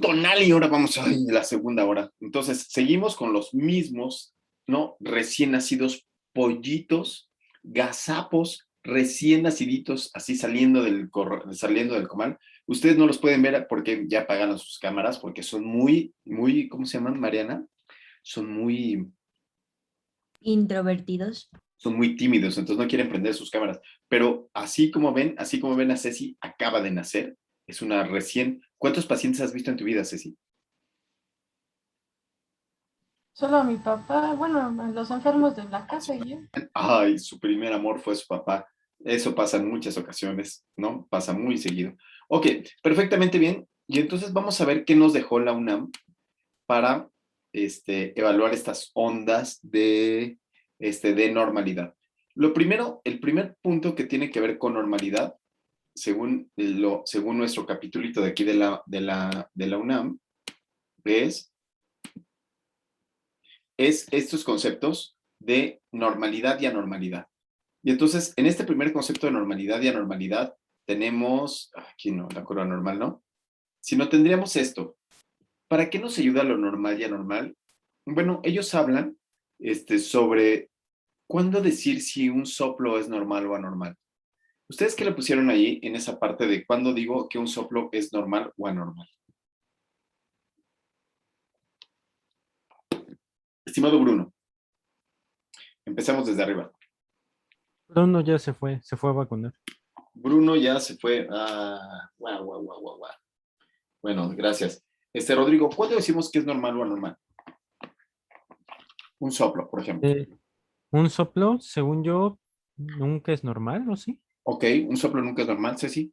Tonali, ahora vamos a la segunda hora. Entonces, seguimos con los mismos, ¿no? Recién nacidos pollitos, gazapos, recién naciditos, así saliendo del comal. Ustedes no los pueden ver porque ya apagaron sus cámaras, porque son muy, muy, ¿cómo se llaman, Mariana? Son muy Introvertidos. son muy tímidos, entonces no quieren prender sus cámaras. Pero así como ven a Ceci, acaba de nacer, es una recién... ¿Cuántos pacientes has visto en tu vida, Ceci? Solo a mi papá, bueno, los enfermos de la casa y yo. Ay, su primer amor fue su papá. Eso pasa en muchas ocasiones, ¿no? Pasa muy seguido. Ok, perfectamente bien. Y entonces vamos a ver qué nos dejó la UNAM para evaluar estas ondas de normalidad. Lo primero, el primer punto que tiene que ver con normalidad, según nuestro capitulito de aquí de la UNAM, es estos conceptos de normalidad y anormalidad. Y entonces, en este primer concepto de normalidad y anormalidad, tenemos, aquí no, la curva normal, ¿no? Si no tendríamos esto, ¿para qué nos ayuda lo normal y anormal? Bueno, ellos hablan sobre cuándo decir si un soplo es normal o anormal. ¿Ustedes qué le pusieron ahí en esa parte de cuándo digo que un soplo es normal o anormal? Estimado Bruno, empezamos desde arriba. Bruno ya se fue a vacunar. Bruno ya se fue. Guau, guau, guau, guau, guau. Bueno, gracias. Rodrigo, ¿cuándo decimos que es normal o anormal? Un soplo, por ejemplo. Un soplo, según yo, nunca es normal, ¿o sí? Ok, un soplo nunca es normal, Ceci.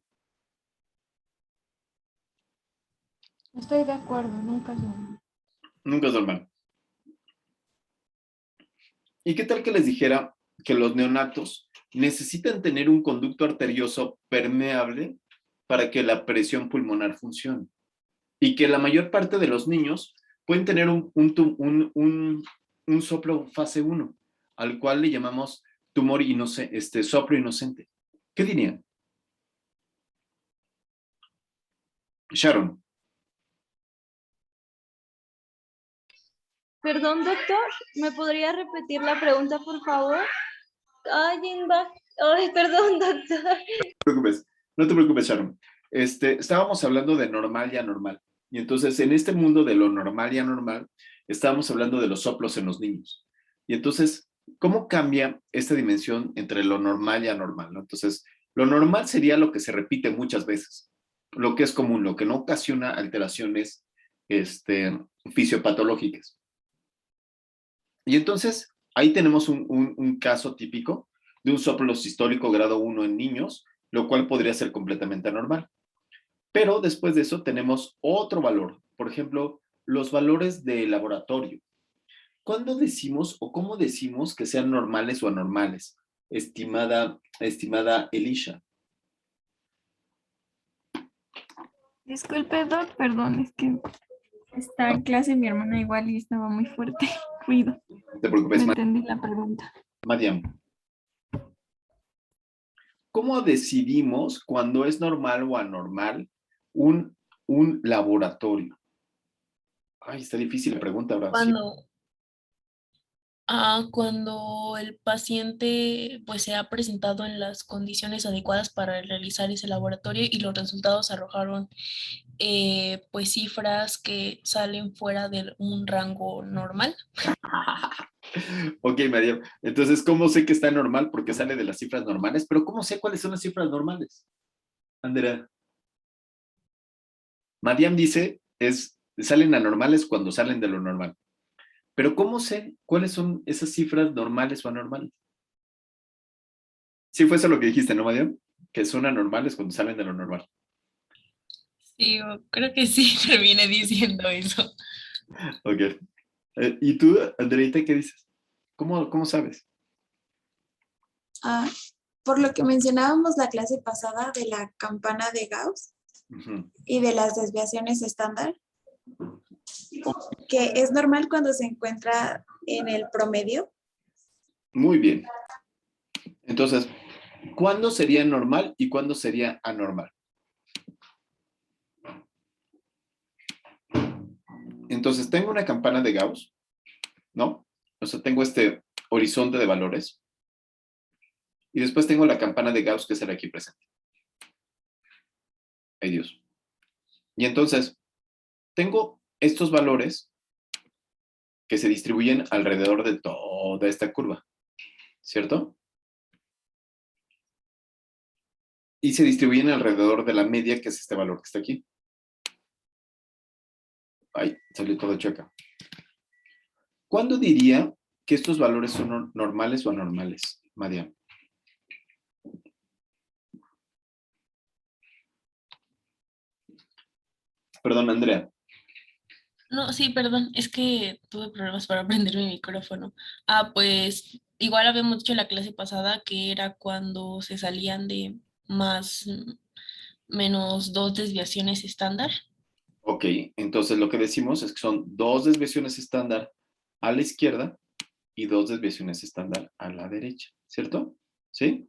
Estoy de acuerdo, nunca es normal. Nunca es normal. ¿Y qué tal que les dijera que los neonatos necesitan tener un conducto arterioso permeable para que la presión pulmonar funcione? Y que la mayor parte de los niños pueden tener un soplo fase 1, al cual le llamamos tumor inocente, soplo inocente. ¿Qué dirían? Sharon. Perdón, doctor, ¿me podría repetir la pregunta, por favor? Ay, perdón, doctor. No te preocupes, Sharon. Estábamos hablando de normal y anormal. Y entonces, en este mundo de lo normal y anormal, estábamos hablando de los soplos en los niños. Y entonces, ¿cómo cambia esta dimensión entre lo normal y anormal, ¿no? Entonces, lo normal sería lo que se repite muchas veces, lo que es común, lo que no ocasiona alteraciones fisiopatológicas. Y entonces, ahí tenemos un caso típico de un soplo sistólico grado 1 en niños, lo cual podría ser completamente anormal. Pero después de eso tenemos otro valor, por ejemplo, los valores de laboratorio. ¿Cuándo decimos o cómo decimos que sean normales o anormales, estimada Elisha? Disculpe, Doc, perdón, es que está en clase mi hermana igual y estaba muy fuerte ruido. No te preocupes, No entendí la pregunta. Mariam. ¿Cómo decidimos cuando es normal o anormal un laboratorio? Ay, está difícil la pregunta ahora. Sí. Cuando el paciente pues se ha presentado en las condiciones adecuadas para realizar ese laboratorio y los resultados arrojaron pues cifras que salen fuera de un rango normal. Ok, Mariam. Entonces, ¿cómo sé que está normal? Porque sale de las cifras normales, pero ¿cómo sé cuáles son las cifras normales? Andrea. Mariam dice, salen anormales cuando salen de lo normal. Pero ¿cómo sé cuáles son esas cifras normales o anormales? Sí, fue eso lo que dijiste, ¿no, Mariam? Que son anormales cuando salen de lo normal. Sí, creo que sí, me viene diciendo eso. Ok. ¿Y tú, Andreita, qué dices? ¿Cómo sabes? Por lo que mencionábamos la clase pasada de la campana de Gauss y de las desviaciones estándar, que es normal cuando se encuentra en el promedio. Muy bien. Entonces, ¿cuándo sería normal y cuándo sería anormal? Entonces, tengo una campana de Gauss, ¿no? O sea, tengo este horizonte de valores. Y después tengo la campana de Gauss, que será aquí presente. Ay, Dios. Y entonces, tengo estos valores que se distribuyen alrededor de toda esta curva, ¿cierto? Y se distribuyen alrededor de la media, que es este valor que está aquí. Ay, salió todo chueca. ¿Cuándo diría que estos valores son normales o anormales, María? Perdón, Andrea. No, sí, perdón, es que tuve problemas para prender mi micrófono. Pues igual habíamos dicho en la clase pasada que era cuando se salían de más menos 2 desviaciones estándar. Ok, entonces lo que decimos es que son 2 desviaciones estándar a la izquierda y 2 desviaciones estándar a la derecha, ¿cierto? ¿Sí?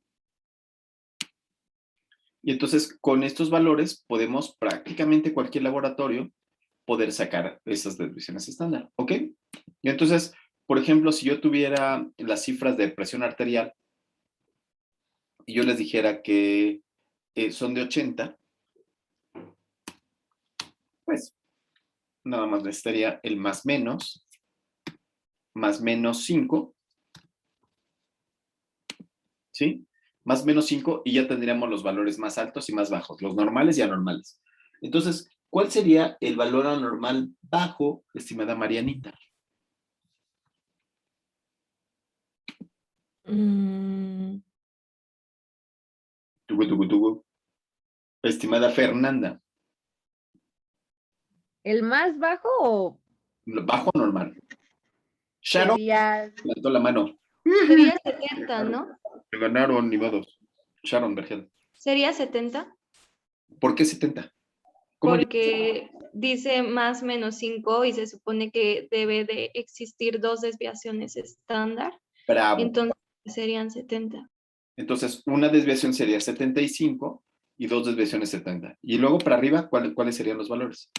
Y entonces con estos valores podemos prácticamente cualquier laboratorio poder sacar esas desviaciones estándar, ¿ok? Y entonces, por ejemplo, si yo tuviera las cifras de presión arterial y yo les dijera que son de 80, pues nada más necesitaría el más menos 5, ¿sí? Más menos 5 y ya tendríamos los valores más altos y más bajos, los normales y anormales. Entonces, ¿cuál sería el valor anormal bajo, estimada Marianita? Tugu, tugu, tugu. Estimada Fernanda, ¿El más bajo o ¿bajo o normal? Sharon sería? levantó la mano. Sería 70, ¿no? Me ganaron, ni modos. Sharon Vergel. Sería 70, ¿Por qué 70? ¿Cómo porque dice más menos 5 y se supone que debe de existir 2 desviaciones estándar, Bravo. entonces serían 70. Entonces, una desviación sería 75 y 2 desviaciones 70. Y luego para arriba, ¿cuáles serían los valores?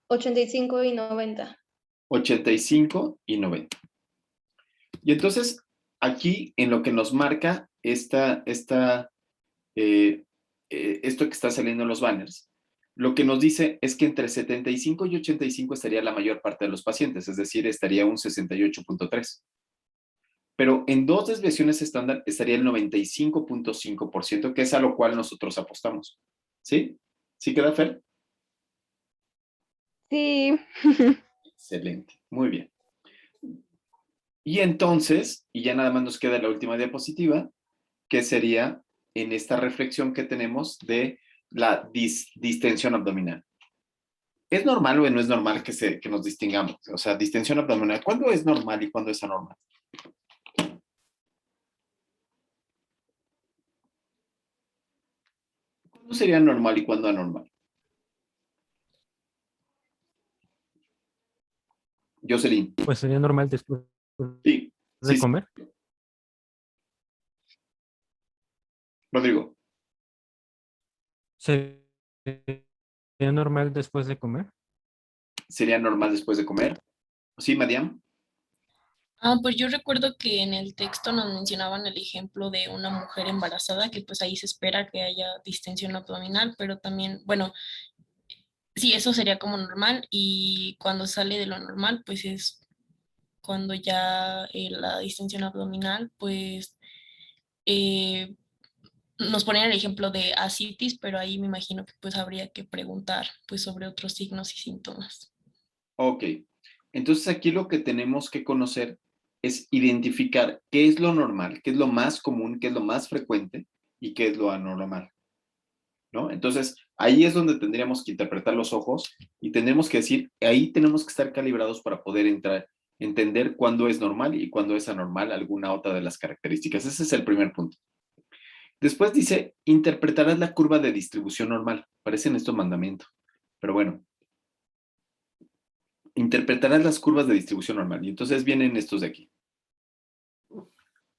85 y 90. 85 y 90. Y entonces, aquí en lo que nos marca esto que está saliendo en los banners, lo que nos dice es que entre 75 y 85 estaría la mayor parte de los pacientes, es decir, estaría un 68.3. Pero en 2 desviaciones estándar estaría el 95.5%, que es a lo cual nosotros apostamos. ¿Sí? ¿Sí queda, Fer? Sí. Excelente, muy bien. Y entonces, y ya nada más nos queda la última diapositiva, que sería en esta reflexión que tenemos de la distensión abdominal. ¿Es normal o no es normal que nos distingamos? O sea, distensión abdominal, ¿cuándo es normal y cuándo es anormal? ¿Cuándo sería normal y cuándo anormal? Jocelyn. Pues sería normal después Sí, de sí. comer. Rodrigo. ¿Sería normal después de comer? ¿Sería normal después de comer? ¿Sí, Madiam? Pues yo recuerdo que en el texto nos mencionaban el ejemplo de una mujer embarazada, que pues ahí se espera que haya distensión abdominal, pero también, bueno, sí, eso sería como normal y cuando sale de lo normal, pues es cuando ya la distensión abdominal, pues eh, nos ponían el ejemplo de ascitis, pero ahí me imagino que pues habría que preguntar pues sobre otros signos y síntomas. Ok. Entonces aquí lo que tenemos que conocer es identificar qué es lo normal, qué es lo más común, qué es lo más frecuente y qué es lo anormal, ¿no? Entonces ahí es donde tendríamos que interpretar los ojos y tendremos que decir, ahí tenemos que estar calibrados para poder entender cuándo es normal y cuándo es anormal alguna otra de las características. Ese es el primer punto. Después dice, interpretarás la curva de distribución normal. Parecen estos mandamientos, pero bueno. Interpretarás las curvas de distribución normal. Y entonces vienen estos de aquí.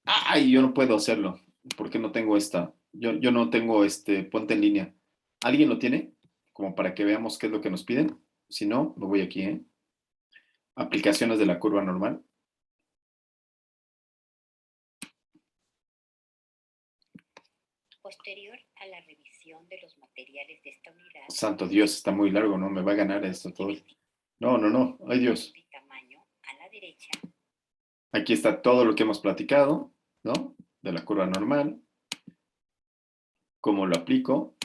Ay, yo no puedo hacerlo, porque no tengo esta. Yo no tengo ponte en línea. ¿Alguien lo tiene? como para que veamos qué es lo que nos piden. Si no, me voy aquí, ¿eh? Aplicaciones de la curva normal. Posterior a la revisión de los materiales de esta unidad. Santo Dios, está muy largo, ¿no? Me va a ganar esto todo. No, no, no. Ay, Dios. De tamaño a la derecha. Aquí está todo lo que hemos platicado, ¿no? De la curva normal. ¿Cómo lo aplico?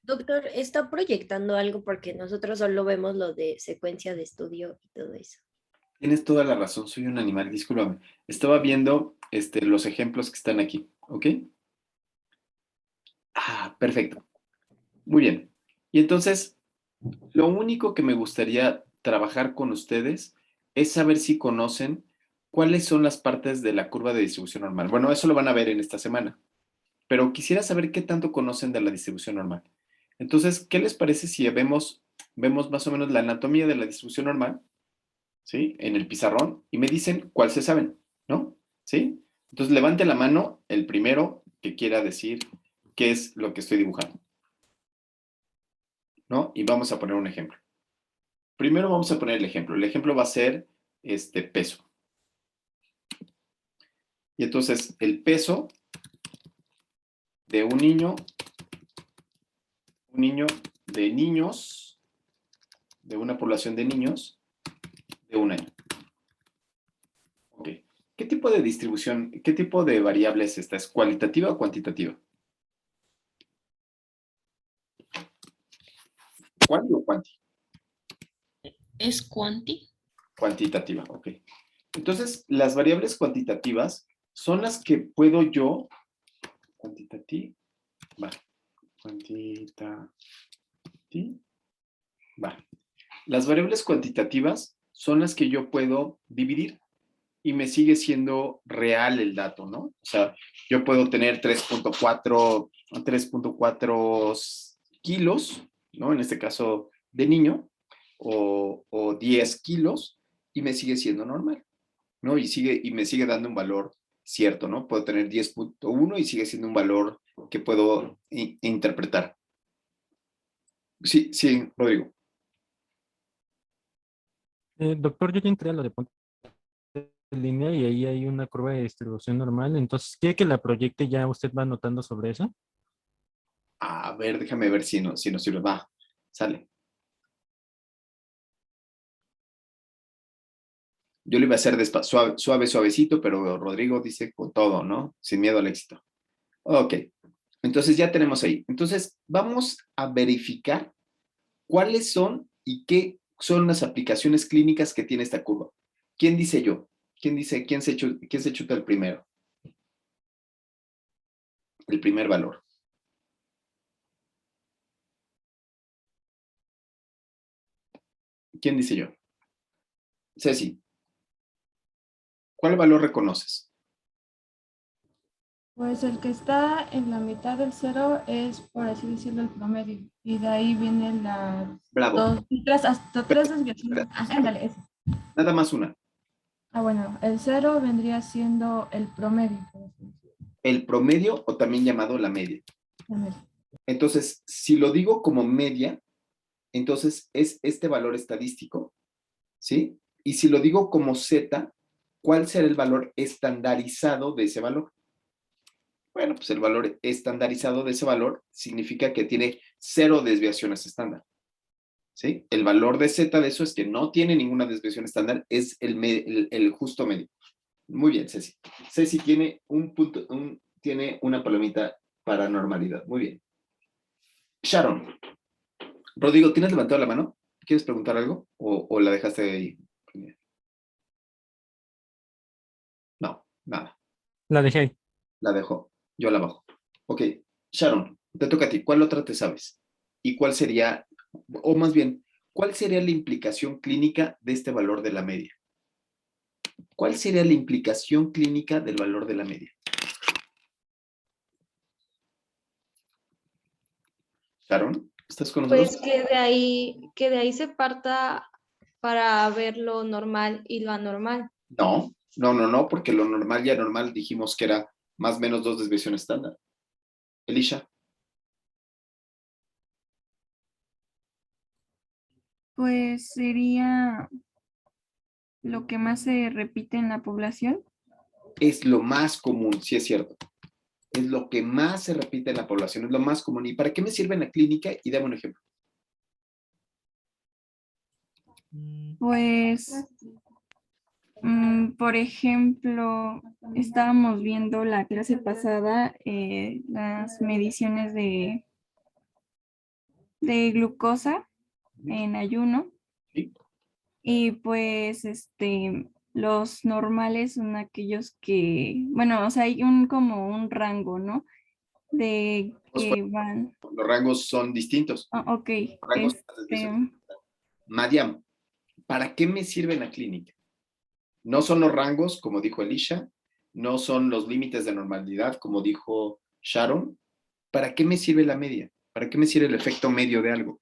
Doctor, ¿está proyectando algo? Porque nosotros solo vemos lo de secuencia de estudio y todo eso. Tienes toda la razón, soy un animal, discúlpame. Estaba viendo los ejemplos que están aquí, ¿ok? Ah, perfecto. Muy bien. Y entonces, lo único que me gustaría trabajar con ustedes es saber si conocen cuáles son las partes de la curva de distribución normal. Bueno, eso lo van a ver en esta semana, pero quisiera saber qué tanto conocen de la distribución normal. Entonces, ¿qué les parece si vemos más o menos la anatomía de la distribución normal? ¿Sí? En el pizarrón y me dicen cuál se saben, ¿no? ¿Sí? Entonces, levante la mano el primero que quiera decir qué es lo que estoy dibujando, ¿no? Y vamos a poner un ejemplo. Primero vamos a poner el ejemplo. El ejemplo va a ser peso. Y entonces, el peso de un niño de niños, de una población de niños de un año. Ok. ¿Qué tipo de distribución, qué tipo de variable es esta? ¿Es cualitativa o cuantitativa? ¿Cuánti o cuanti? ¿Es cuanti? Cuantitativa, ok. Entonces, las variables cuantitativas son las que puedo yo, cuantitativa, Las variables cuantitativas son las que yo puedo dividir y me sigue siendo real el dato, ¿no? O sea, yo puedo tener 3.4 kilos, ¿no? En este caso de niño, o 10 kilos, y me sigue siendo normal, ¿no? Y me sigue dando un valor cierto, ¿no? Puedo tener 10.1 y sigue siendo un valor que puedo interpretar. Sí, sí, Rodrigo. Doctor, yo ya entré a lo de punto de línea y ahí hay una curva de distribución normal. Entonces, ¿quiere que la proyecte ya usted va anotando sobre eso? A ver, déjame ver si nos sirve. Va, sale. Yo lo iba a hacer suavecito, pero Rodrigo dice con todo, ¿no? Sin miedo al éxito. Ok, entonces ya tenemos ahí. Entonces, vamos a verificar cuáles son y qué son las aplicaciones clínicas que tiene esta curva. ¿Quién dice yo? ¿Quién se chuta el primero? El primer valor. ¿Quién dice yo? Ceci. ¿Cuál valor reconoces? Pues el que está en la mitad del cero es, por así decirlo, el promedio. Y de ahí vienen las Bravo. hasta tres desviaciones. Ándale, ese. Nada más una. Ah, bueno, el cero vendría siendo el promedio. El promedio, o también llamado la media. La media. Entonces, si lo digo como media, entonces es este valor estadístico, ¿sí? Y si lo digo como Z, ¿cuál será el valor estandarizado de ese valor? Bueno, pues el valor estandarizado de ese valor significa que tiene 0 desviaciones estándar, ¿sí? El valor de Z de eso es que no tiene ninguna desviación estándar, es el justo medio. Muy bien, Ceci. Ceci tiene tiene una palomita para normalidad. Muy bien. Sharon. Rodrigo, ¿tienes levantado la mano? ¿Quieres preguntar algo? ¿O la dejaste ahí? No, nada. La dejé ahí. La dejó. Yo la bajo. Ok. Sharon, te toca a ti. ¿Cuál otra te sabes? ¿Y cuál sería, o más bien, cuál sería la implicación clínica de este valor de la media? ¿Cuál sería la implicación clínica del valor de la media? Sharon, ¿estás con nosotros? Pues que de ahí se parta para ver lo normal y lo anormal. No, porque lo normal y anormal dijimos que era más o menos 2 desviaciones estándar. Elisha. Pues sería lo que más se repite en la población. Es lo más común, sí es cierto. Es lo que más se repite en la población, es lo más común. ¿Y para qué me sirve en la clínica? Y dame un ejemplo. Pues, por ejemplo, estábamos viendo la clase pasada las mediciones de glucosa en ayuno. ¿Sí? Y pues los normales son aquellos que, bueno, o sea, hay como un rango, ¿no? De que van. Los rangos son distintos. Ok. Los rangos son las desviaciones. Madiam, ¿para qué me sirve en la clínica? No son los rangos, como dijo Elisha, no son los límites de normalidad, como dijo Sharon. ¿Para qué me sirve la media? ¿Para qué me sirve el efecto medio de algo?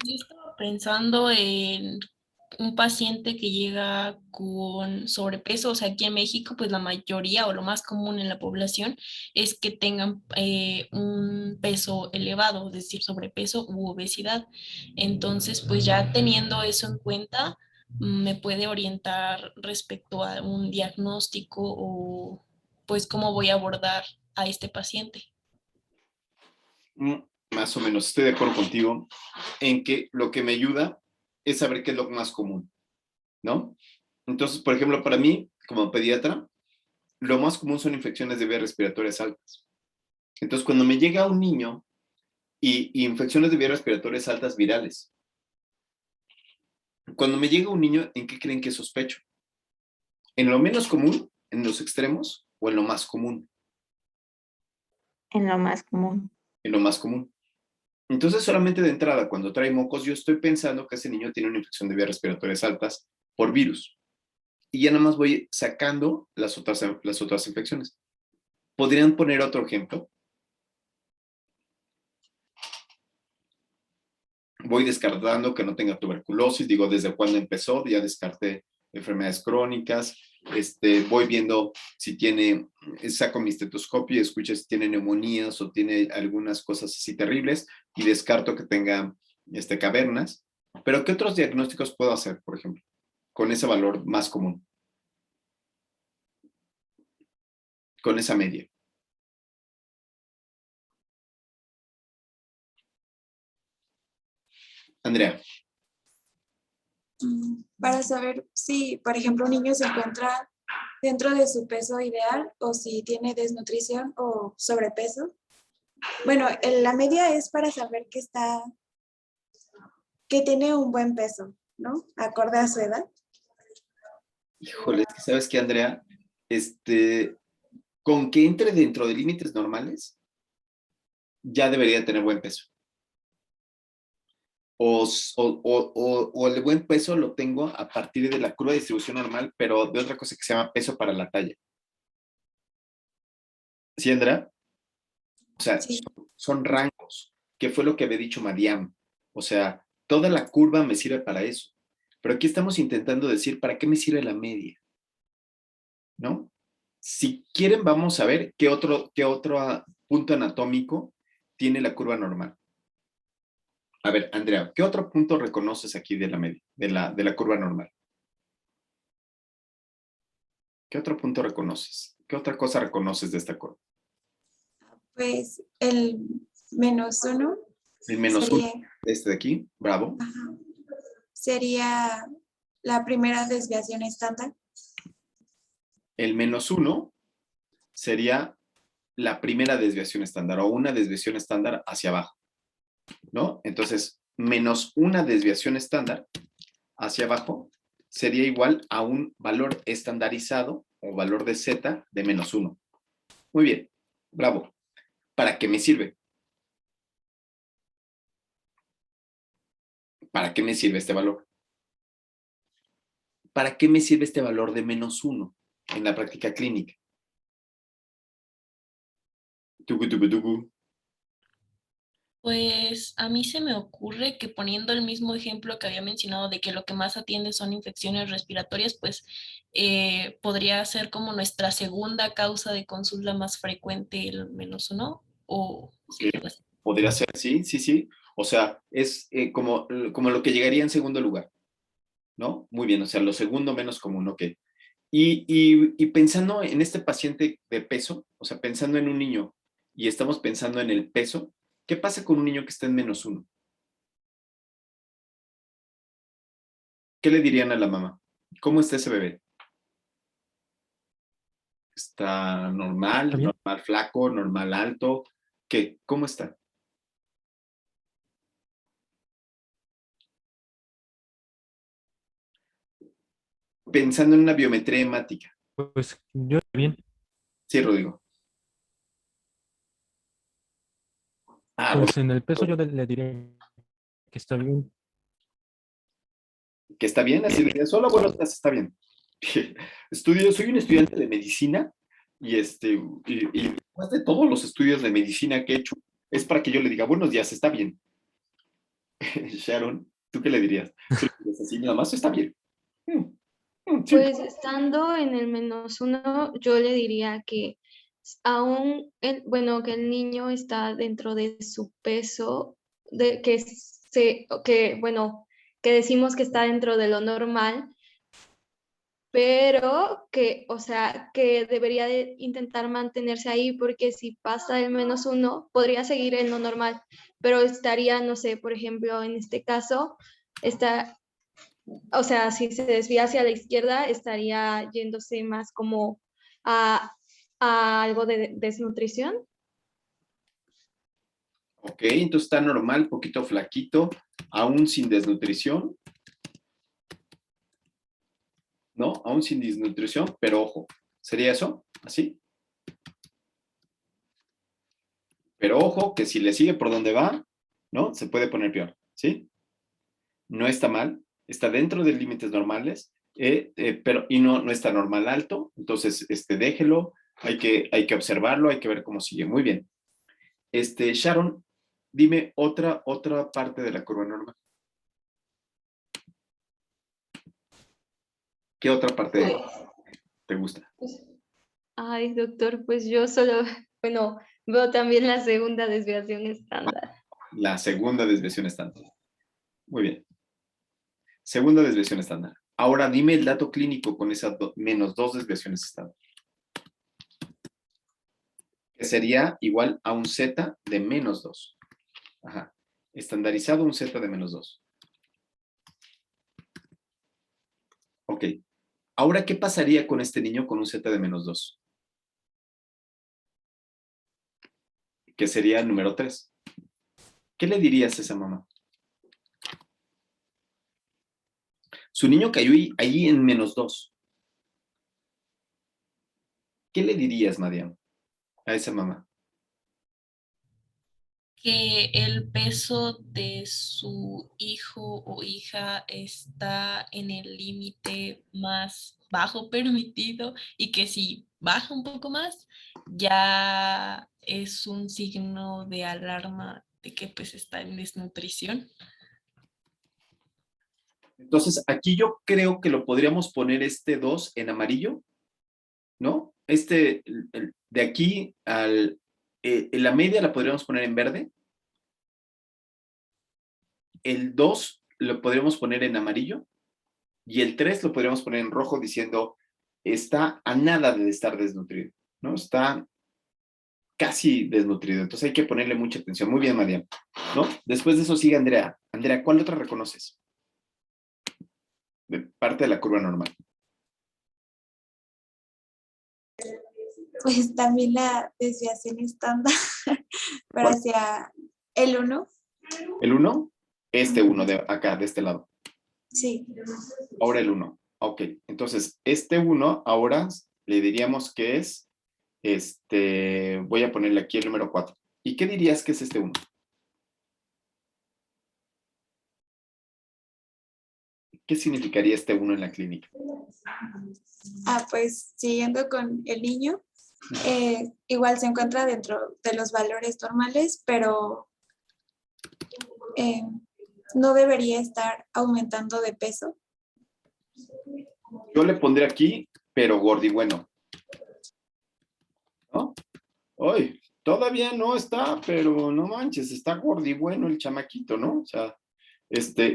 Yo estaba pensando en un paciente que llega con sobrepeso, o sea, aquí en México, pues la mayoría o lo más común en la población es que tengan un peso elevado, es decir, sobrepeso u obesidad. Entonces, pues ya teniendo eso en cuenta, me puede orientar respecto a un diagnóstico o pues cómo voy a abordar a este paciente. Más o menos, estoy de acuerdo contigo en que lo que me ayuda es saber qué es lo más común, ¿no? Entonces, por ejemplo, para mí, como pediatra, lo más común son infecciones de vías respiratorias altas. Entonces, cuando me llega un niño y infecciones de vías respiratorias altas virales, cuando me llega un niño, ¿en qué creen que sospecho? ¿En lo menos común, en los extremos o en lo más común? En lo más común. En lo más común. Entonces, solamente de entrada, cuando trae mocos, yo estoy pensando que ese niño tiene una infección de vías respiratorias altas por virus. Y ya nada más voy sacando las otras infecciones. ¿Podrían poner otro ejemplo? Voy descartando que no tenga tuberculosis, digo, desde cuándo empezó, ya descarté enfermedades crónicas, voy viendo si tiene, saco mi estetoscopio y escucho si tiene neumonías o tiene algunas cosas así terribles y descarto que tenga cavernas. Pero ¿qué otros diagnósticos puedo hacer, por ejemplo, con ese valor más común? Con esa media. Andrea. Para saber si, por ejemplo, un niño se encuentra dentro de su peso ideal o si tiene desnutrición o sobrepeso. Bueno, la media es para saber que tiene un buen peso, ¿no? Acorde a su edad. Híjole, es que sabes que, Andrea, con que entre dentro de límites normales, ya debería tener buen peso. O el buen peso lo tengo a partir de la curva de distribución normal, pero de otra cosa que se llama peso para la talla. ¿Sí, Andrea? O sea, Sí. son rangos, que fue lo que había dicho Mariam. O sea, toda la curva me sirve para eso. Pero aquí estamos intentando decir, ¿para qué me sirve la media? ¿No? Si quieren, vamos a ver qué otro punto anatómico tiene la curva normal. A ver, Andrea, ¿qué otro punto reconoces aquí de la media, de la curva normal? ¿Qué otro punto reconoces? ¿Qué otra cosa reconoces de esta curva? Pues el -1. El -1, sería, de aquí, bravo. ajá, sería la primera desviación estándar. El -1 sería la primera desviación estándar o una desviación estándar hacia abajo, ¿no? Entonces, menos una desviación estándar hacia abajo sería igual a un valor estandarizado o valor de Z de -1. Muy bien, bravo. ¿Para qué me sirve? ¿Para qué me sirve este valor? ¿Para qué me sirve este valor de -1 en la práctica clínica? Pues a mí se me ocurre que poniendo el mismo ejemplo que había mencionado de que lo que más atiende son infecciones respiratorias, pues podría ser como nuestra segunda causa de consulta más frecuente el -1 o... Okay. Podría ser, sí, sí, sí. O sea, es como lo que llegaría en segundo lugar, ¿no? Muy bien, o sea, lo segundo menos común, ok. Y pensando en este paciente de peso, o sea, pensando en un niño y estamos pensando en el peso, ¿qué pasa con un niño que está en -1? ¿Qué le dirían a la mamá? ¿Cómo está ese bebé? ¿Está normal, ¿Está bien? normal flaco, normal alto? ¿Qué? ¿Cómo está? Pensando en una biometría hemática. Pues yo bien. Sí, Rodrigo. Ah, Pues en el peso yo le diré que está bien. que está bien, así le dices, hola, buenos días, está bien. Soy un estudiante de medicina y más de todos los estudios de medicina que he hecho, es para que yo le diga, buenos días, está bien. Sharon, ¿tú qué le dirías? Tú le dirías así, nada más está bien. Sí. Pues estando en el -1, yo le diría que aún, bueno, que el niño está dentro de su peso, bueno, que decimos que está dentro de lo normal, pero que, o sea, que debería de intentar mantenerse ahí porque si pasa el -1, podría seguir en lo normal, pero estaría, no sé, por ejemplo, en este caso, está, o sea, si se desvía hacia la izquierda, estaría yéndose más como a, a algo de desnutrición. Ok, entonces está normal, poquito flaquito, aún sin desnutrición, ¿no? Aún sin desnutrición, pero ojo, ¿sería eso? ¿Así? Pero ojo, que si le sigue por donde va, ¿no? Se puede poner peor, ¿sí? No está mal, está dentro de límites normales, pero y no está normal alto, entonces déjelo, hay que observarlo, hay que ver cómo sigue. Muy bien. Sharon, dime otra parte de la curva normal. ¿Qué otra parte te gusta? Ay, doctor, pues yo solo, bueno, veo también la segunda desviación estándar. La segunda desviación estándar. Muy bien. Segunda desviación estándar. Ahora dime el dato clínico con esas -2 desviaciones estándar. Que sería igual a un Z de -2. Ajá. Estandarizado un Z de -2. Ok. Ahora, ¿qué pasaría con este niño con un Z de -2? Que sería el número 3. ¿Qué le dirías a esa mamá? Su niño cayó ahí en -2. ¿Qué le dirías, Mariam, a esa mamá? Que el peso de su hijo o hija está en el límite más bajo permitido y que si baja un poco más, ya es un signo de alarma de que pues está en desnutrición. Entonces, aquí yo creo que lo podríamos poner 2 en amarillo, ¿no? De aquí la media la podríamos poner en verde. El 2 lo podríamos poner en amarillo. Y el 3 lo podríamos poner en rojo diciendo, está a nada de estar desnutrido, ¿no? Está casi desnutrido. Entonces hay que ponerle mucha atención. Muy bien, Mariam, ¿no? Después de eso sigue Andrea. Andrea, ¿cuál otra reconoces? De parte de la curva normal. Pues también la desviación estándar, pero ¿Cuál? hacia el 1. ¿El 1? 1 de acá, de este lado. Sí. Ahora el 1. Ok, entonces 1 ahora le diríamos que es, voy a ponerle aquí el número 4. ¿Y qué dirías que es 1? ¿Qué significaría 1 en la clínica? Pues siguiendo con el niño, igual se encuentra dentro de los valores normales, pero no debería estar aumentando de peso. Yo le pondré aquí, pero gordi bueno. ¿No? ¡Ay! Todavía no está, pero no manches, está gordi bueno el chamaquito, ¿no? O sea,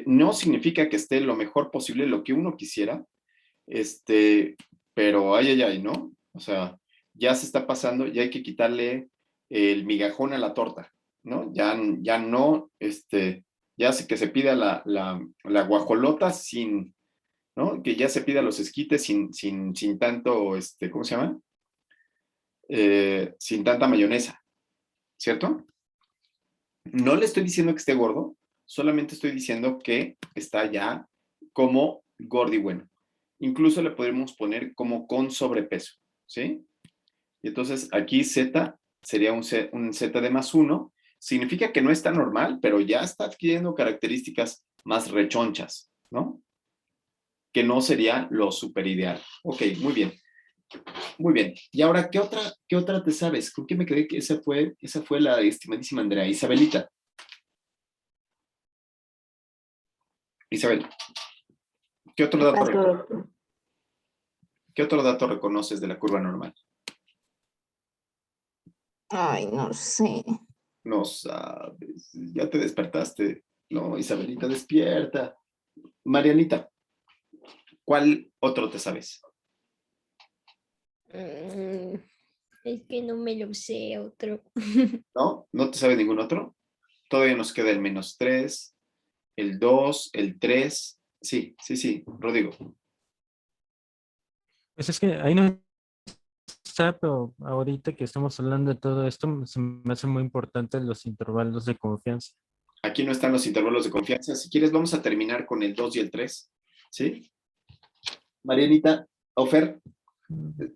no significa que esté lo mejor posible, lo que uno quisiera, pero ay, ¿no? O sea, ya se está pasando, ya hay que quitarle el migajón a la torta, ¿no? Ya no, ya sé que se pida la guajolota sin, ¿no? Que ya se pida los esquites sin tanto, ¿cómo se llama? Sin tanta mayonesa, ¿cierto? No le estoy diciendo que esté gordo, solamente estoy diciendo que está ya como gordi bueno. Incluso le podemos poner como con sobrepeso, ¿sí? Y entonces aquí Z sería un Z de +1. Significa que no está normal, pero ya está adquiriendo características más rechonchas, ¿no? Que no sería lo super ideal. Ok, muy bien. Muy bien. Y ahora, ¿qué otra te sabes? ¿Con qué me quedé? Que esa fue la estimadísima Andrea. Isabelita. Isabel, ¿qué otro dato reconoces de la curva normal? Ay, no sé. No sabes. Ya te despertaste. No, Isabelita, despierta. Marianita, ¿cuál otro te sabes? Es que no me lo sé otro. ¿No? ¿No te sabes ningún otro? Todavía nos queda el -3, el 2, el 3. Sí, Rodrigo. Pues es que ahí no está, pero ahorita que estamos hablando de todo esto, se me hace muy importante los intervalos de confianza. Aquí no están los intervalos de confianza. Si quieres, vamos a terminar con el 2 y el 3. ¿Sí? Marianita, Ofer,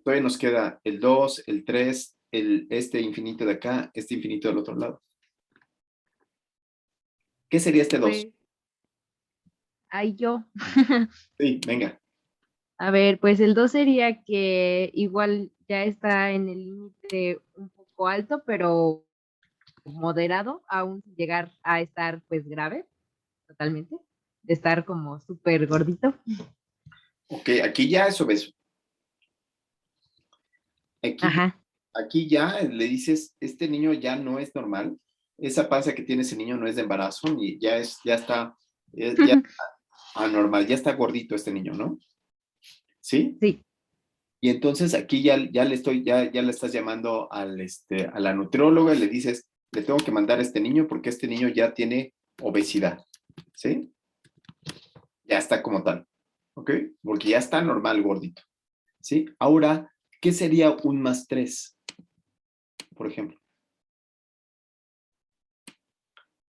todavía nos queda el 2, el 3, este infinito de acá, este infinito del otro lado. ¿Qué sería este 2? Pues, ahí yo. Sí, venga. A ver, pues el 2 sería que igual ya está en el límite un poco alto, pero moderado, aún sin llegar a estar pues grave, totalmente, de estar como súper gordito. Ok, aquí ya es obeso. Ajá. Aquí ya le dices, este niño ya no es normal. Esa panza que tiene ese niño no es de embarazo, ni ya está anormal, ya está gordito este niño, ¿no? ¿Sí? Sí. Y entonces aquí ya le estás llamando a la nutrióloga y le dices, le tengo que mandar a este niño porque este niño ya tiene obesidad, ¿sí? Ya está como tal, ¿ok? Porque ya está normal gordito, ¿sí? Ahora, ¿qué sería un +3? Por ejemplo.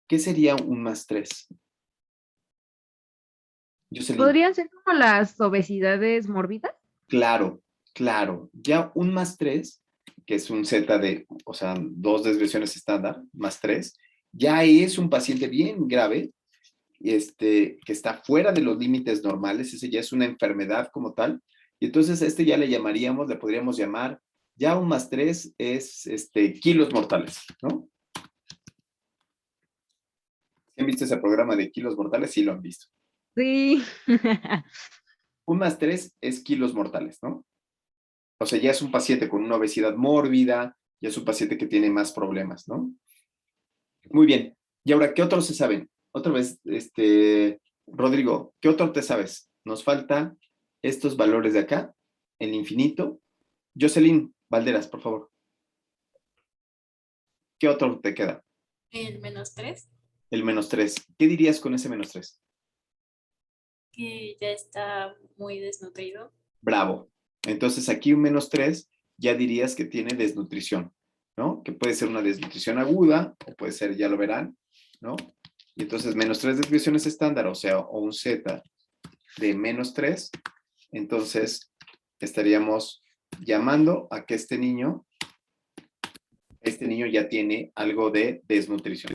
¿Qué sería un +3? Jocelyn. ¿Podrían ser como las obesidades mórbidas? Claro. Ya un +3, que es un Z o sea, 2 desviaciones estándar, +3, ya es un paciente bien grave, que está fuera de los límites normales, ese ya es una enfermedad como tal, y entonces ya le podríamos llamar, ya un +3 es kilos mortales, ¿no? ¿Han visto ese programa de kilos mortales? Sí lo han visto. Sí. Un +3 es kilos mortales, ¿no? O sea, ya es un paciente con una obesidad mórbida, ya es un paciente que tiene más problemas, ¿no? Muy bien. Y ahora, ¿qué otros se saben? Otra vez, Rodrigo, ¿qué otro te sabes? Nos faltan estos valores de acá, el infinito. Jocelyn Valderas, por favor. ¿Qué otro te queda? El -3. El -3. ¿Qué dirías con ese -3? Que ya está muy desnutrido. Bravo. Entonces aquí un -3 ya dirías que tiene desnutrición, ¿no? Que puede ser una desnutrición aguda o puede ser, ya lo verán, ¿no? Y entonces -3 desviaciones estándar, o sea, o un Z de -3, entonces estaríamos llamando a que este niño ya tiene algo de desnutrición.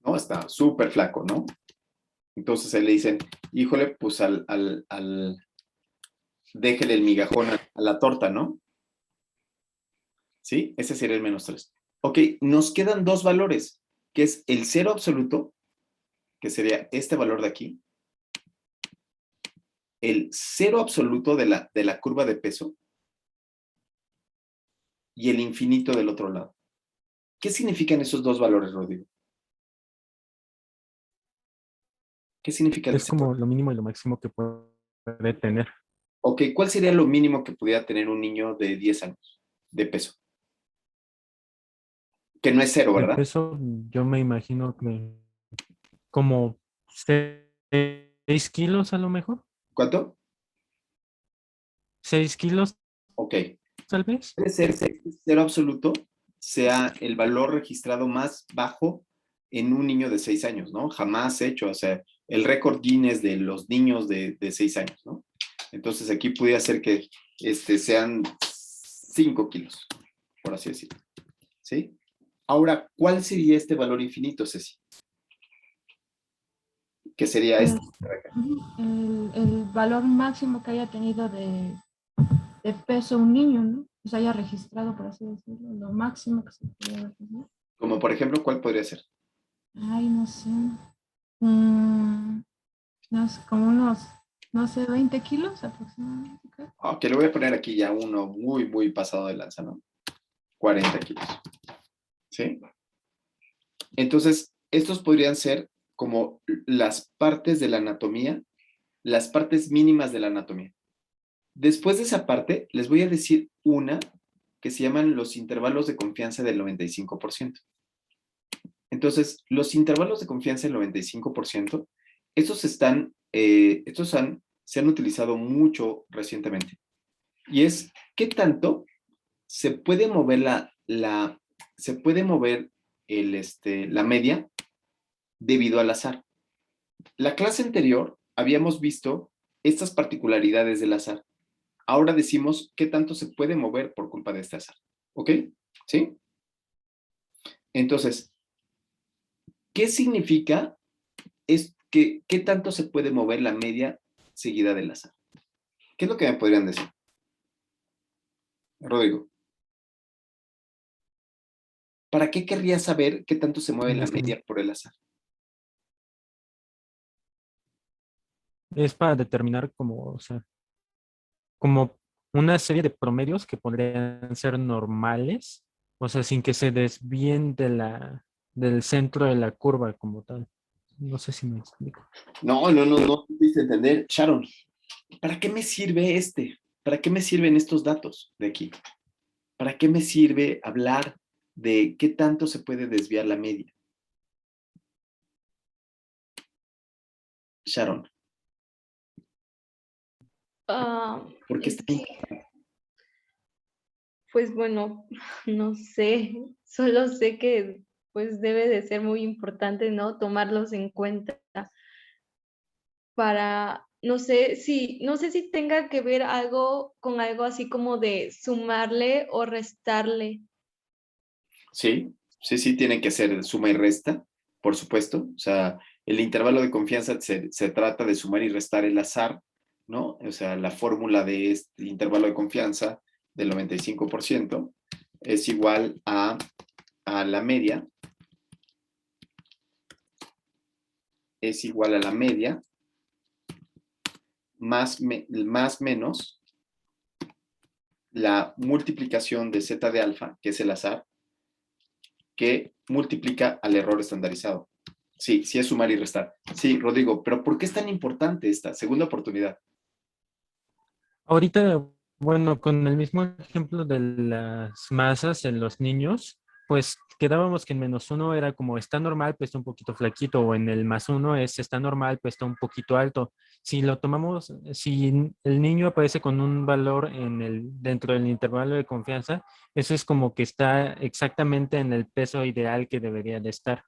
¿No? Está súper flaco, ¿no? Entonces ahí le dicen, híjole, pues déjele el migajón a la torta, ¿no? ¿Sí? Ese sería el -3. Ok, nos quedan dos valores, que es el 0 absoluto, que sería este valor de aquí, el 0 absoluto de la curva de peso, y el infinito del otro lado. ¿Qué significan esos dos valores, Rodrigo? ¿Qué significa? Es como lo mínimo y lo máximo que puede tener. Ok, ¿cuál sería lo mínimo que pudiera tener un niño de 10 años de peso? Que no es cero, De ¿verdad? peso, yo me imagino que como 6 kilos a lo mejor. ¿Cuánto? 6 kilos Ok. tal vez. Puede ser que este cero absoluto sea el valor registrado más bajo en un niño de 6 años, ¿no? Jamás hecho, o sea, el récord Guinness de los niños de 6 años, ¿no? Entonces aquí pudiera ser que sean 5 kilos, por así decirlo, ¿sí? Ahora, ¿cuál sería este valor infinito, Ceci? ¿Qué sería Pues, este? el valor máximo que haya tenido de peso un niño, ¿no? Que se haya registrado, por así decirlo, lo máximo que se puede registrar. Como por ejemplo, ¿cuál podría ser? Ay, no sé. No sé, como unos, no sé, 20 kilos aproximadamente, creo. Ok, le voy a poner aquí ya uno muy, muy pasado de lanza, ¿no? 40 kilos, ¿sí? Entonces, estos podrían ser como las partes de la anatomía, las partes mínimas de la anatomía. Después de esa parte, les voy a decir una que se llaman los intervalos de confianza del 95%. Entonces, los intervalos de confianza del 95%, se han utilizado mucho recientemente. Y es, ¿qué tanto se puede mover se puede mover la media debido al azar? La clase anterior habíamos visto estas particularidades del azar. Ahora decimos qué tanto se puede mover por culpa de este azar. ¿Ok? ¿Sí? Entonces, ¿qué significa qué tanto se puede mover la media seguida del azar? ¿Qué es lo que me podrían decir? Rodrigo. ¿Para qué querría saber qué tanto se mueve la media por el azar? Es para determinar como, o sea, como una serie de promedios que podrían ser normales, o sea, sin que se desvíen del centro de la curva como tal. No sé si me explico. No pudiste entender. Sharon, ¿para qué me sirve ¿Para qué me sirven estos datos de aquí? ¿Para qué me sirve hablar de qué tanto se puede desviar la media? Sharon, ¿por qué Es está que, pues bueno, no sé, solo sé que pues debe de ser muy importante, ¿no? Tomarlos en cuenta para, no sé si tenga que ver algo con algo así como de sumarle o restarle. Sí, sí, tienen que ser suma y resta, por supuesto. O sea, el intervalo de confianza se trata de sumar y restar el azar, ¿no? O sea, la fórmula de este intervalo de confianza del 95% es igual a la media, es igual a la media, más menos la multiplicación de z de alfa, que es el azar, que multiplica al error estandarizado. Sí, sí es sumar y restar. Sí, Rodrigo, pero ¿por qué es tan importante esta segunda oportunidad? Ahorita, bueno, con el mismo ejemplo de las masas en los niños, pues quedábamos que en -1 era como está normal, pues está un poquito flaquito, o en el +1 es está normal, pues está un poquito alto. Si lo tomamos, si el niño aparece con un valor dentro del intervalo de confianza, eso es como que está exactamente en el peso ideal que debería de estar.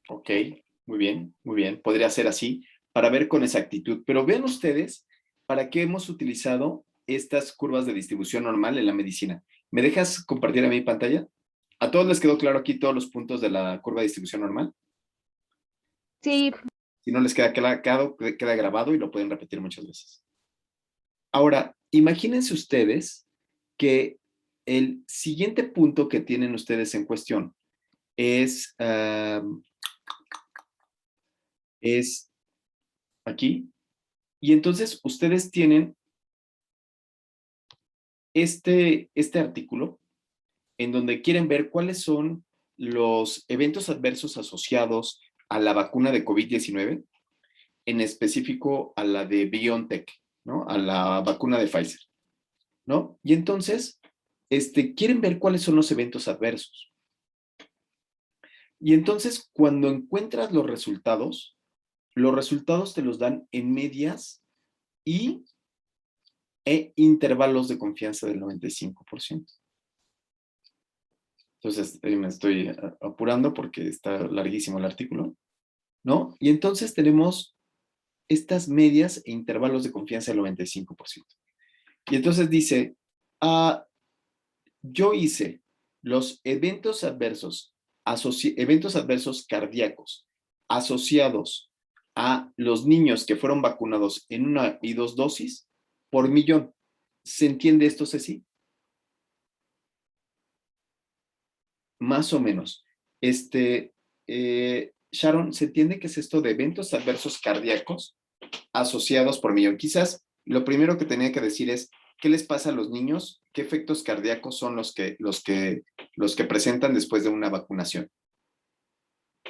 Ok, muy bien, muy bien. Podría ser así para ver con exactitud. Pero vean ustedes para qué hemos utilizado estas curvas de distribución normal en la medicina. ¿Me dejas compartir a mi pantalla? ¿A todos les quedó claro aquí todos los puntos de la curva de distribución normal? Sí. Si no les queda queda grabado y lo pueden repetir muchas veces. Ahora, imagínense ustedes que el siguiente punto que tienen ustedes en cuestión es aquí. Y entonces ustedes tienen este artículo en donde quieren ver cuáles son los eventos adversos asociados a la vacuna de COVID-19, en específico a la de BioNTech, ¿no? A la vacuna de Pfizer, ¿no? Y entonces, quieren ver cuáles son los eventos adversos. Y entonces, cuando encuentras los resultados te los dan en medias e intervalos de confianza del 95%. Entonces, me estoy apurando porque está larguísimo el artículo, ¿no? Y entonces tenemos estas medias e intervalos de confianza del 95%. Y entonces dice, yo hice los eventos adversos cardíacos asociados a los niños que fueron vacunados en 1 y 2 dosis por millón. ¿Se entiende esto, Ceci? Más o menos. Sharon, ¿se entiende qué es esto de eventos adversos cardíacos asociados por millón? Quizás lo primero que tenía que decir es, ¿qué les pasa a los niños? ¿Qué efectos cardíacos son los que presentan después de una vacunación?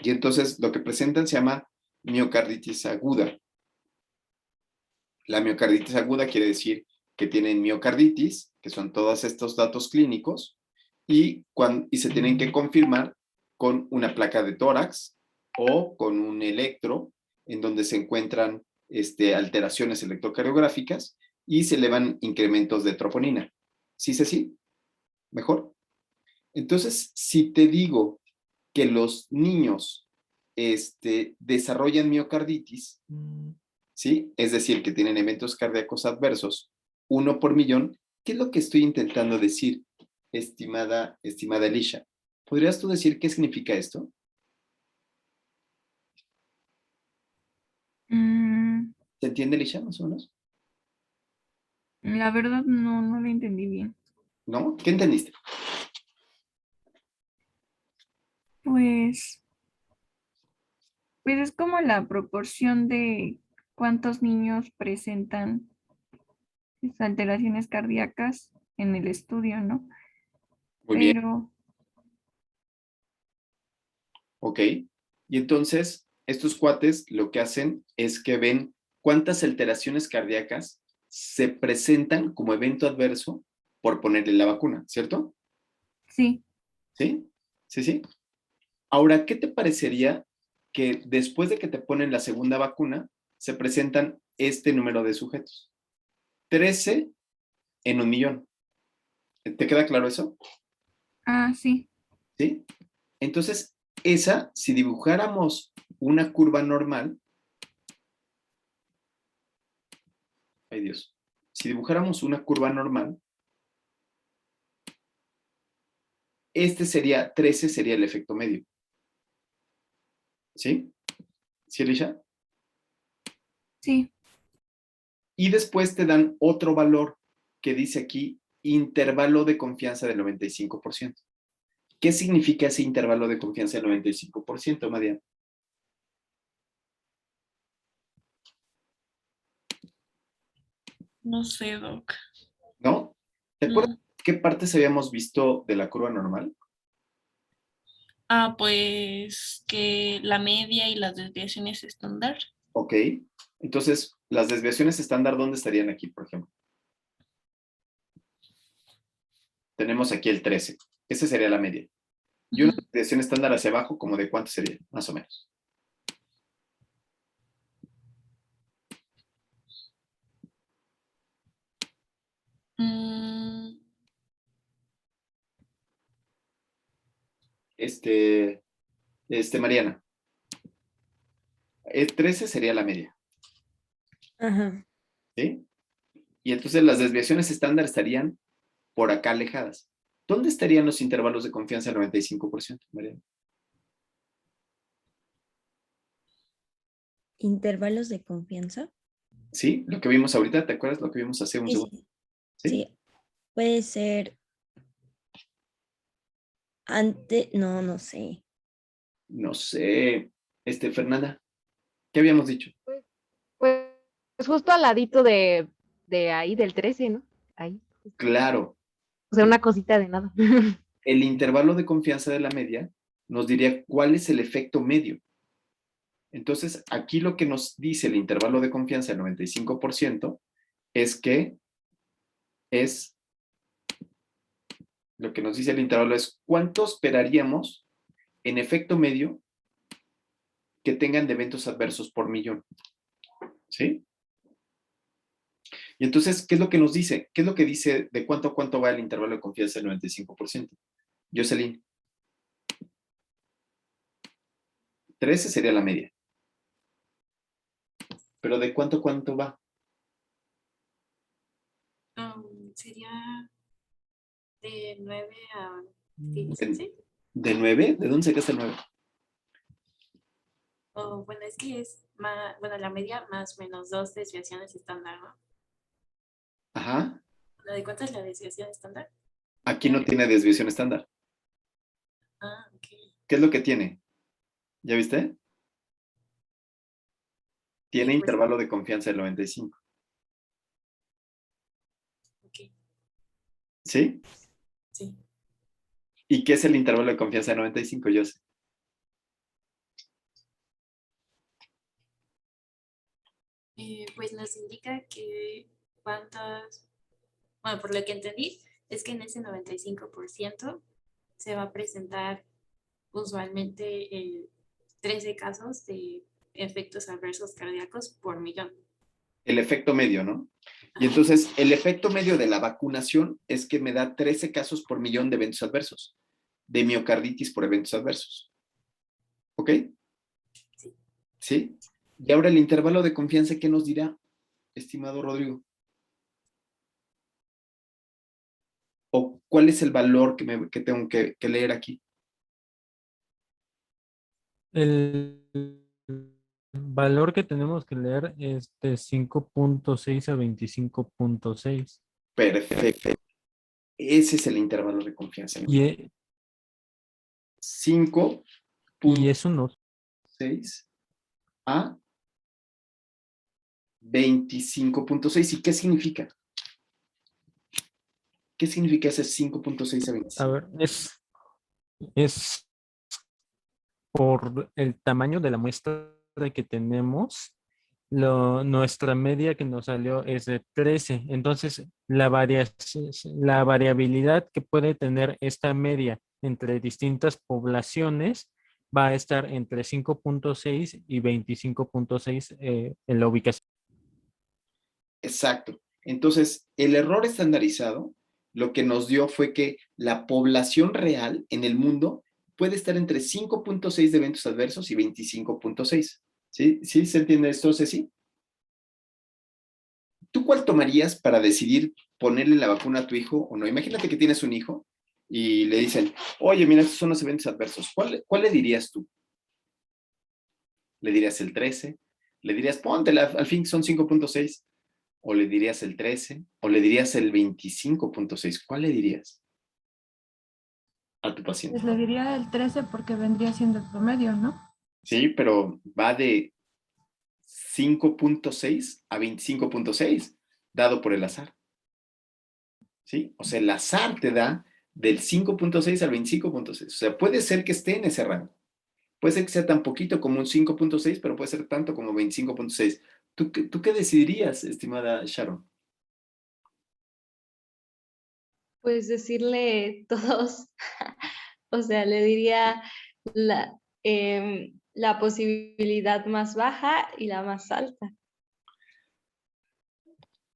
Y entonces lo que presentan se llama miocarditis aguda. La miocarditis aguda quiere decir que tienen miocarditis, que son todos estos datos clínicos, y se tienen que confirmar con una placa de tórax o con un electro en donde se encuentran alteraciones electrocardiográficas y se elevan incrementos de troponina. ¿Sí, Ceci? ¿Mejor? Entonces, si te digo que los niños desarrollan miocarditis, ¿sí? Es decir, que tienen eventos cardíacos adversos, 1 por millón, ¿qué es lo que estoy intentando decir, estimada Elisha? ¿Podrías tú decir qué significa esto? ¿Se entiende, Elisha, más o menos? La verdad no lo entendí bien. ¿No? ¿Qué entendiste? Pues es como la proporción de cuántos niños presentan alteraciones cardíacas en el estudio, ¿no? Muy bien. Pero, Ok. Y entonces, estos cuates lo que hacen es que ven cuántas alteraciones cardíacas se presentan como evento adverso por ponerle la vacuna, ¿cierto? sí. ¿Sí? Sí, sí. Ahora, ¿qué te parecería que después de que te ponen la segunda vacuna, se presentan este número de sujetos? 13 en 1 millón. ¿Te queda claro eso? Sí. ¿Sí? Entonces, si dibujáramos una curva normal, ay Dios, si dibujáramos una curva normal, 13 sería el efecto medio. ¿Sí? ¿Sí, Elisha? Sí. Y después te dan otro valor que dice aquí, intervalo de confianza del 95%. ¿Qué significa ese intervalo de confianza del 95%, María? No sé, Doc. ¿No? ¿Te acuerdas qué partes habíamos visto de la curva normal? Pues que la media y las desviaciones estándar. Ok. Entonces, las desviaciones estándar, ¿dónde estarían aquí, por ejemplo? Tenemos aquí el 13. Esa sería la media. Y una desviación estándar hacia abajo, ¿como de cuánto sería? Más o menos. Mariana. El 13 sería la media. Ajá. ¿Sí? Y entonces las desviaciones estándar estarían por acá alejadas. ¿Dónde estarían los intervalos de confianza del 95%, Mariana? ¿Intervalos de confianza? Sí, lo que vimos ahorita, ¿te acuerdas lo que vimos hace un segundo? Sí. Puede ser no sé. No sé. Fernanda, ¿qué habíamos dicho? Pues justo al ladito de ahí, del 13, ¿no? Ahí. Claro. O sea, una cosita de nada. el intervalo de confianza de la media nos diría cuál es el efecto medio. Entonces, aquí lo que nos dice el intervalo de confianza del 95% es que lo que nos dice el intervalo es cuánto esperaríamos en efecto medio que tengan de eventos adversos por millón. ¿Sí? Y entonces, ¿qué es lo que nos dice? ¿Qué es lo que dice de cuánto a cuánto va el intervalo de confianza del 95%? Jocelyn. 13 sería la media. ¿Pero de cuánto a cuánto va? Sería de 9 a 15. ¿De 9? ¿De dónde sacas el 9? Bueno, es que es más, bueno, la media más menos 2 desviaciones estándar, ¿no? Ajá. ¿De cuánto es la desviación estándar? Aquí no tiene desviación estándar. Ah, ok. ¿Qué es lo que tiene? ¿Ya viste? Tiene Pues, intervalo de confianza del 95. ok, ¿Sí? sí. ¿Y qué es el intervalo de confianza del 95? Yo sé. Pues nos indica que cuántas, bueno, por lo que entendí, es que en ese 95% se va a presentar usualmente 13 casos de efectos adversos cardíacos por millón. El efecto medio, ¿no? Y entonces, el efecto medio de la vacunación es que me da 13 casos por millón de eventos adversos, de miocarditis por eventos adversos. ¿Ok? Sí. ¿Sí? Y ahora el intervalo de confianza, ¿qué nos dirá, estimado Rodrigo? ¿O cuál es el valor que tengo que leer aquí? El valor que tenemos que leer es de 5.6 a 25.6. Perfecto. Ese es el intervalo de confianza. Y 5.6 eso nos... a 25.6. ¿Y qué significa? ¿Qué significa ese 5.6 a 25? A ver, es por el tamaño de la muestra que tenemos, nuestra media que nos salió es de 13. Entonces, la variabilidad que puede tener esta media entre distintas poblaciones va a estar entre 5.6 y 25.6 en la ubicación. Exacto. Entonces, el error estandarizado lo que nos dio fue que la población real en el mundo puede estar entre 5.6 de eventos adversos y 25.6. ¿Sí? ¿Sí se entiende esto, Ceci? ¿Tú cuál tomarías para decidir ponerle la vacuna a tu hijo o no? Imagínate que tienes un hijo y le dicen, oye, mira, estos son los eventos adversos. ¿Cuál le dirías tú? ¿Le dirías el 13? ¿Le dirías, póntela, al fin son 5.6? ¿O le dirías el 13? ¿O le dirías el 25.6? ¿Cuál le dirías a tu paciente? Pues le diría el 13 porque vendría siendo el promedio, ¿no? Sí, pero va de 5.6 a 25.6, dado por el azar. ¿Sí? O sea, el azar te da del 5.6 al 25.6. O sea, puede ser que esté en ese rango. Puede ser que sea tan poquito como un 5.6, pero puede ser tanto como 25.6. ¿Tú qué decidirías, estimada Sharon? Pues decirle todos, o sea, le diría la posibilidad más baja y la más alta.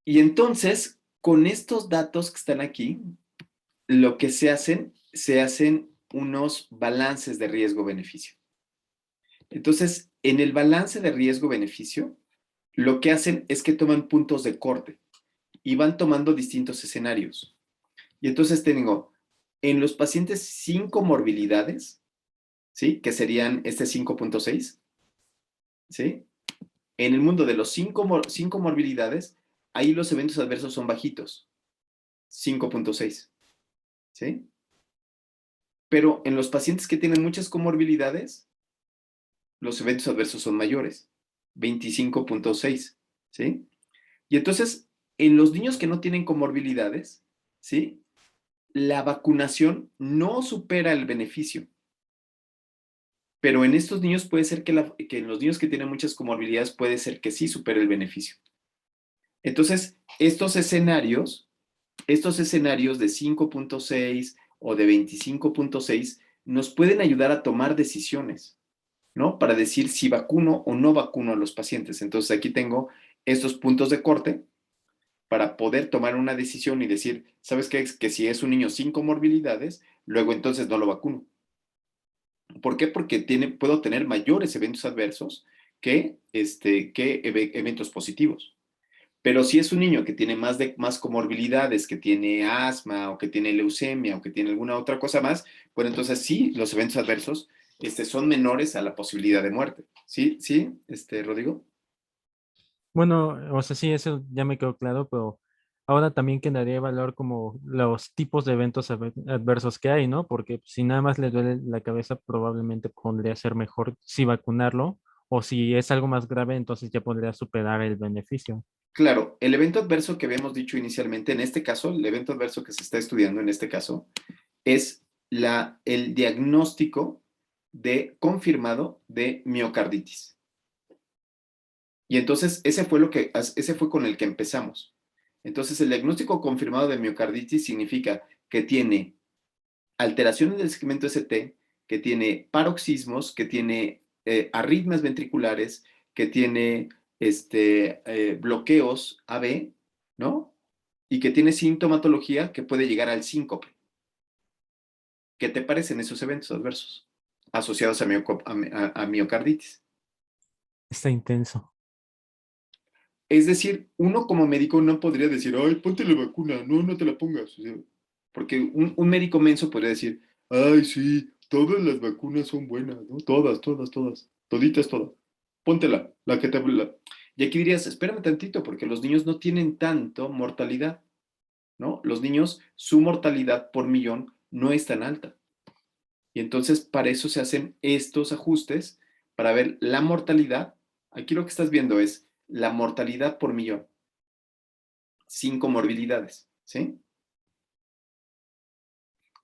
Y entonces, con estos datos que están aquí, lo que se hacen unos balances de riesgo-beneficio. Entonces, en el balance de riesgo-beneficio, lo que hacen es que toman puntos de corte y van tomando distintos escenarios. Y entonces tengo, en los pacientes sin comorbilidades, ¿sí? Que serían este 5.6, ¿sí? En el mundo de los sin comorbilidades, ahí los eventos adversos son bajitos, 5.6, ¿sí? Pero en los pacientes que tienen muchas comorbilidades, los eventos adversos son mayores, 25.6, ¿sí? Y entonces, en los niños que no tienen comorbilidades, ¿sí? la vacunación no supera el beneficio. Pero en estos niños puede ser que en los niños que tienen muchas comorbilidades puede ser que sí supere el beneficio. Entonces, estos escenarios de 5.6 o de 25.6 nos pueden ayudar a tomar decisiones, ¿no? Para decir si vacuno o no vacuno a los pacientes. Entonces, aquí tengo estos puntos de corte para poder tomar una decisión y decir, ¿sabes qué? Que si es un niño sin comorbilidades, luego entonces no lo vacuno. ¿Por qué? Porque puedo tener mayores eventos adversos que eventos positivos. Pero si es un niño que tiene más comorbilidades, que tiene asma o que tiene leucemia o que tiene alguna otra cosa más, pues entonces sí, los eventos adversos son menores a la posibilidad de muerte. ¿Sí? ¿Sí? Rodrigo. Bueno, o sea, sí, eso ya me quedó claro, pero ahora también quedaría valor como los tipos de eventos adversos que hay, ¿no? Porque si nada más le duele la cabeza, probablemente podría ser mejor si vacunarlo, o si es algo más grave, entonces ya podría superar el beneficio. Claro, el evento adverso que habíamos dicho inicialmente, en este caso, el evento adverso que se está estudiando en este caso, es el diagnóstico confirmado de miocarditis. Y entonces ese fue con el que empezamos. Entonces el diagnóstico confirmado de miocarditis significa que tiene alteraciones del segmento ST, que tiene paroxismos, que tiene arritmias ventriculares, que tiene bloqueos AB, ¿no? Y que tiene sintomatología que puede llegar al síncope. ¿Qué te parecen esos eventos adversos asociados a miocarditis? Está intenso. Es decir, uno como médico no podría decir, ay, ponte la vacuna, no te la pongas. O sea, porque un médico menso podría decir, ay, sí, todas las vacunas son buenas, ¿no? Todas, toditas todas. Póntela, la que te... Y aquí dirías, espérame tantito, porque los niños no tienen tanto mortalidad, ¿no? Los niños, su mortalidad por millón no es tan alta. Y entonces, para eso se hacen estos ajustes, para ver la mortalidad. Aquí lo que estás viendo es la mortalidad por millón, sin comorbilidades, ¿sí?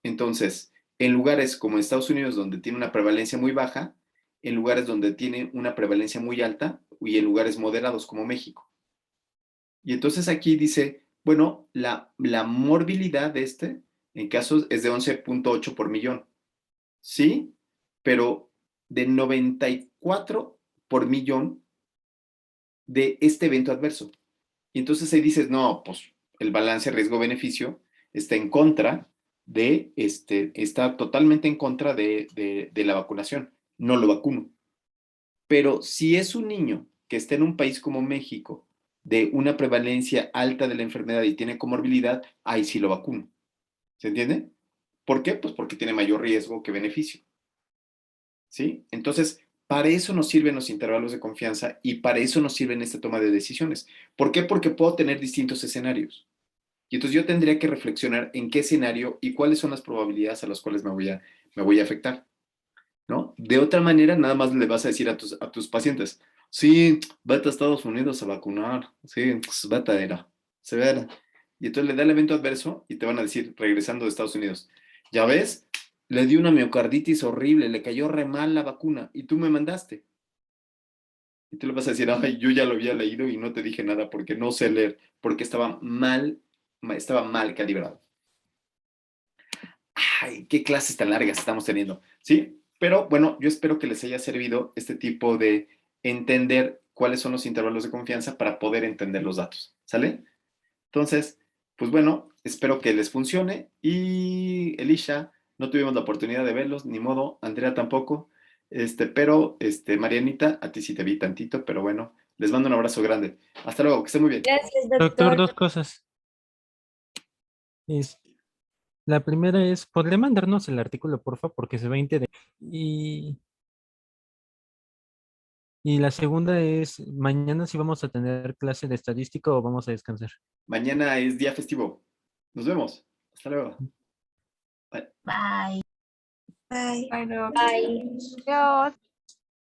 Entonces, en lugares como Estados Unidos, donde tiene una prevalencia muy baja, en lugares donde tiene una prevalencia muy alta y en lugares moderados como México. Y entonces aquí dice, bueno, la morbilidad de en casos es de 11.8 por millón, ¿sí? Pero de 94 por millón de este evento adverso. Y entonces ahí dices, no, pues el balance riesgo-beneficio está en contra está totalmente en contra de la vacunación. No lo vacuno. Pero si es un niño que está en un país como México, de una prevalencia alta de la enfermedad y tiene comorbilidad, ahí sí lo vacuno. ¿Se entiende? ¿Por qué? Pues porque tiene mayor riesgo que beneficio. ¿Sí? Entonces, para eso nos sirven los intervalos de confianza y para eso nos sirven esta toma de decisiones. ¿Por qué? Porque puedo tener distintos escenarios. Y entonces yo tendría que reflexionar en qué escenario y cuáles son las probabilidades a las cuales me voy a afectar, ¿no? De otra manera, nada más le vas a decir a tus pacientes, sí, vete a Estados Unidos a vacunar, sí, pues vete, era, severa. Y entonces le da el evento adverso y te van a decir, regresando de Estados Unidos, ya ves, le dio una miocarditis horrible, le cayó re mal la vacuna y tú me mandaste. Y tú le vas a decir, ay, yo ya lo había leído y no te dije nada porque no sé leer, porque estaba mal calibrado. Ay, qué clases tan largas estamos teniendo, ¿sí? Pero bueno, yo espero que les haya servido este tipo de entender cuáles son los intervalos de confianza para poder entender los datos, ¿sale? Entonces, pues bueno, espero que les funcione y Elisha, no tuvimos la oportunidad de verlos, ni modo, Andrea tampoco, pero Marianita, a ti sí te vi tantito, pero bueno, les mando un abrazo grande. Hasta luego, que estén muy bien. Gracias, Doctor, doctor. dos cosas. La primera es, ¿podría mandarnos el artículo, porfa? Porque se ve interesante. Y la segunda es, ¿mañana sí vamos a tener clase de estadística o vamos a descansar? Mañana es día festivo. Nos vemos. Hasta luego. Bye. Bye. Bye, doc. Bye. Adiós.